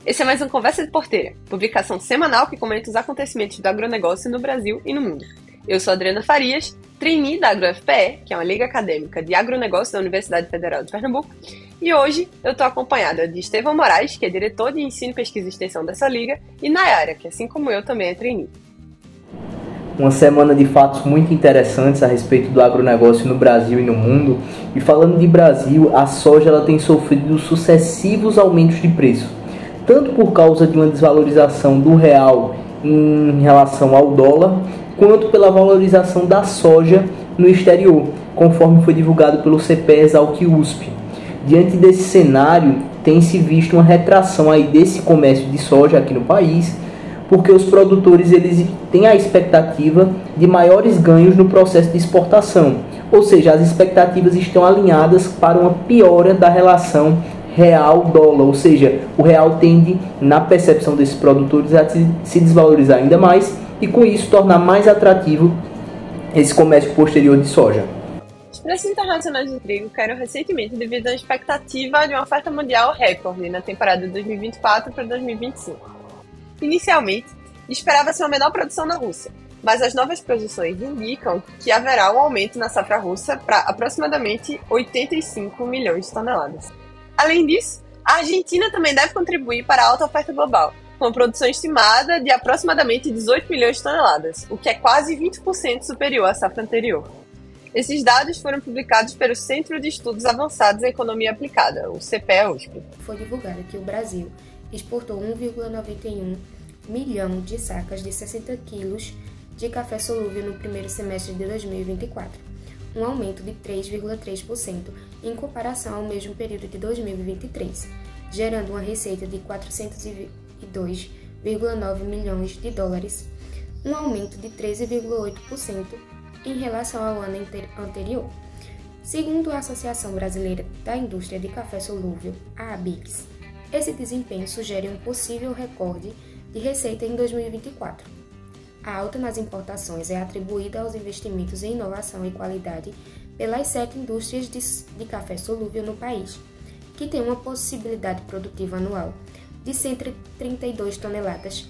Esse é mais um Conversa de Porteira, publicação semanal que comenta os acontecimentos do agronegócio no Brasil e no mundo. Eu sou Adriana Farias, trainee da AgroFPE, que é uma liga acadêmica de agronegócio da Universidade Federal de Pernambuco, e hoje eu estou acompanhada de Estevão Moraes, que é diretor de Ensino, Pesquisa e Extensão dessa liga, e Nayara, que assim como eu também é trainee. Uma semana de fatos muito interessantes a respeito do agronegócio no Brasil e no mundo. E falando de Brasil, a soja ela tem sofrido sucessivos aumentos de preço, tanto por causa de uma desvalorização do real em relação ao dólar, quanto pela valorização da soja no exterior, conforme foi divulgado pelo CPEA-Exalc-USP. Diante desse cenário, tem-se visto uma retração aí desse comércio de soja aqui no país, porque os produtores eles têm a expectativa de maiores ganhos no processo de exportação, ou seja, as expectativas estão alinhadas para uma piora da relação real-dólar, ou seja, o real tende, na percepção desses produtores, a se desvalorizar ainda mais e com isso tornar mais atrativo esse comércio posterior de soja. Os preços internacionais do trigo caíram recentemente devido à expectativa de uma oferta mundial recorde na temporada de 2024 para 2025. Inicialmente, esperava-se uma menor produção na Rússia, mas as novas projeções indicam que haverá um aumento na safra russa para aproximadamente 85 milhões de toneladas. Além disso, a Argentina também deve contribuir para a alta oferta global, com a produção estimada de aproximadamente 18 milhões de toneladas, o que é quase 20% superior à safra anterior. Esses dados foram publicados pelo Centro de Estudos Avançados em Economia Aplicada, o CPEA-USP. Foi divulgado que o Brasil exportou 1,91 milhão de sacas de 60 quilos de café solúvel no primeiro semestre de 2024, um aumento de 3,3% em comparação ao mesmo período de 2023, gerando uma receita de 402,9 milhões de dólares, um aumento de 13,8% em relação ao ano anterior. Segundo a Associação Brasileira da Indústria de Café Solúvel, a ABICS, esse desempenho sugere um possível recorde de receita em 2024. A alta nas importações é atribuída aos investimentos em inovação e qualidade pelas 7 indústrias de café solúvel no país, que tem uma possibilidade produtiva anual de 132 toneladas,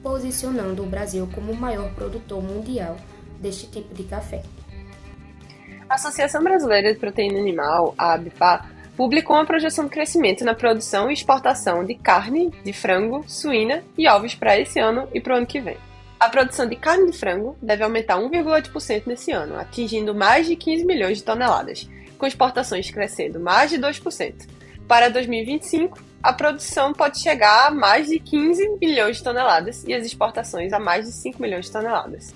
posicionando o Brasil como o maior produtor mundial deste tipo de café. A Associação Brasileira de Proteína Animal, a ABPA, publicou uma projeção de crescimento na produção e exportação de carne, de frango, suína e ovos para esse ano e para o ano que vem. A produção de carne de frango deve aumentar 1,8% nesse ano, atingindo mais de 15 milhões de toneladas, com exportações crescendo mais de 2%. Para 2025, a produção pode chegar a mais de 15 milhões de toneladas e as exportações a mais de 5 milhões de toneladas.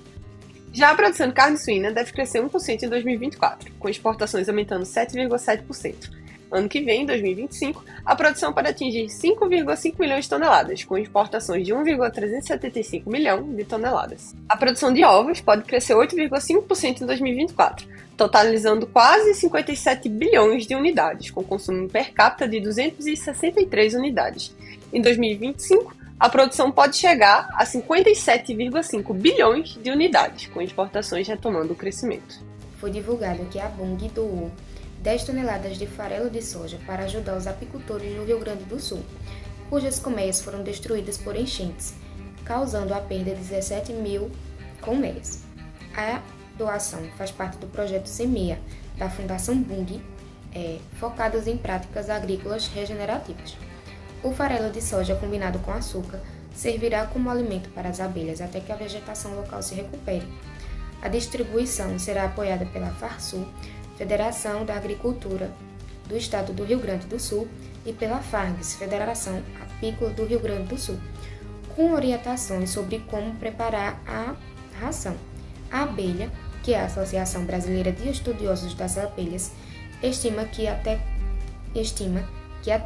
Já a produção de carne suína deve crescer 1% em 2024, com exportações aumentando 7,7%. Ano que vem, em 2025, a produção pode atingir 5,5 milhões de toneladas, com exportações de 1,375 milhão de toneladas. A produção de ovos pode crescer 8,5% em 2024, totalizando quase 57 bilhões de unidades, com consumo per capita de 263 unidades. Em 2025, a produção pode chegar a 57,5 bilhões de unidades, com exportações retomando o crescimento. Foi divulgado que a Bunge doou 10 toneladas de farelo de soja para ajudar os apicultores no Rio Grande do Sul, cujas colmeias foram destruídas por enchentes, causando a perda de 17 mil colmeias. A doação faz parte do projeto Semeia, da Fundação Bunge, focados em práticas agrícolas regenerativas. O farelo de soja combinado com açúcar servirá como alimento para as abelhas até que a vegetação local se recupere. A distribuição será apoiada pela FARSUL, Federação da Agricultura do Estado do Rio Grande do Sul, e pela FARGS, Federação Apícola do Rio Grande do Sul, com orientações sobre como preparar a ração. A abelha, que é a Associação Brasileira de Estudiosos das Abelhas, estima que até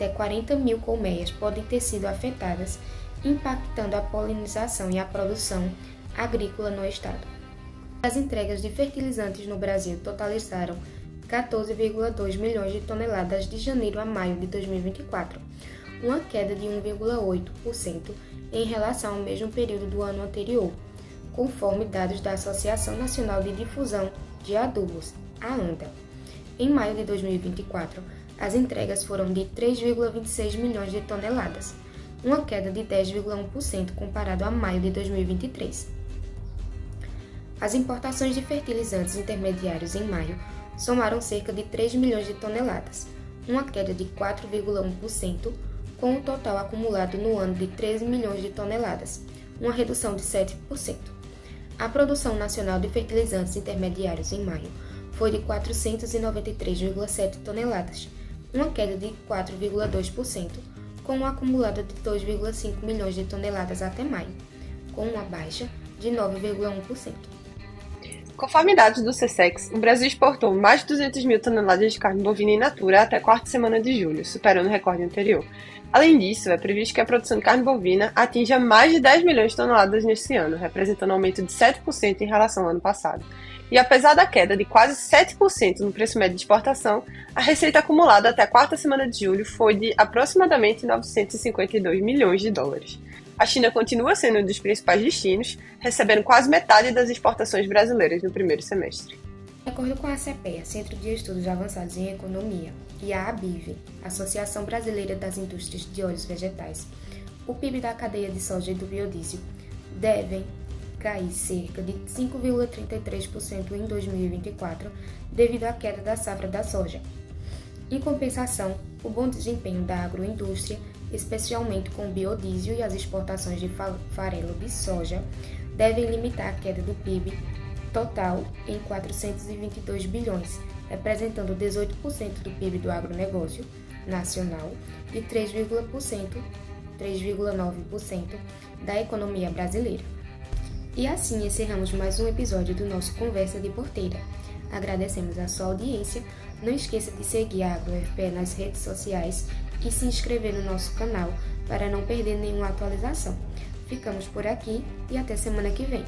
40 mil colmeias podem ter sido afetadas, impactando a polinização e a produção agrícola no estado. As entregas de fertilizantes no Brasil totalizaram 14,2 milhões de toneladas de janeiro a maio de 2024, uma queda de 1,8% em relação ao mesmo período do ano anterior, conforme dados da Associação Nacional de Difusão de Adubos, a ANDA. Em maio de 2024, as entregas foram de 3,26 milhões de toneladas, uma queda de 10,1% comparado a maio de 2023. As importações de fertilizantes intermediários em maio somaram cerca de 3 milhões de toneladas, uma queda de 4,1%, com um total acumulado no ano de 13 milhões de toneladas, uma redução de 7%. A produção nacional de fertilizantes intermediários em maio foi de 493,7 toneladas, uma queda de 4,2%, com um acumulado de 2,5 milhões de toneladas até maio, com uma baixa de 9,1%. Conforme dados do SESEX, o Brasil exportou mais de 200 mil toneladas de carne bovina in natura até a quarta semana de julho, superando o recorde anterior. Além disso, é previsto que a produção de carne bovina atinja mais de 10 milhões de toneladas neste ano, representando um aumento de 7% em relação ao ano passado. E apesar da queda de quase 7% no preço médio de exportação, a receita acumulada até a quarta semana de julho foi de aproximadamente 952 milhões de dólares. A China continua sendo um dos principais destinos, recebendo quase metade das exportações brasileiras no primeiro semestre. De acordo com a CPEA, Centro de Estudos Avançados em Economia, e a ABIV, Associação Brasileira das Indústrias de Óleos Vegetais, o PIB da cadeia de soja e do biodiesel devem cair cerca de 5,33% em 2024 devido à queda da safra da soja. Em compensação, o bom desempenho da agroindústria, especialmente com o biodiesel e as exportações de farelo de soja, devem limitar a queda do PIB total em 422 bilhões, representando 18% do PIB do agronegócio nacional e 3,9% da economia brasileira. E assim encerramos mais um episódio do nosso Conversa de Porteira. Agradecemos a sua audiência. Não esqueça de seguir a AgroFPE nas redes sociais e se inscrever no nosso canal para não perder nenhuma atualização. Ficamos por aqui e até semana que vem.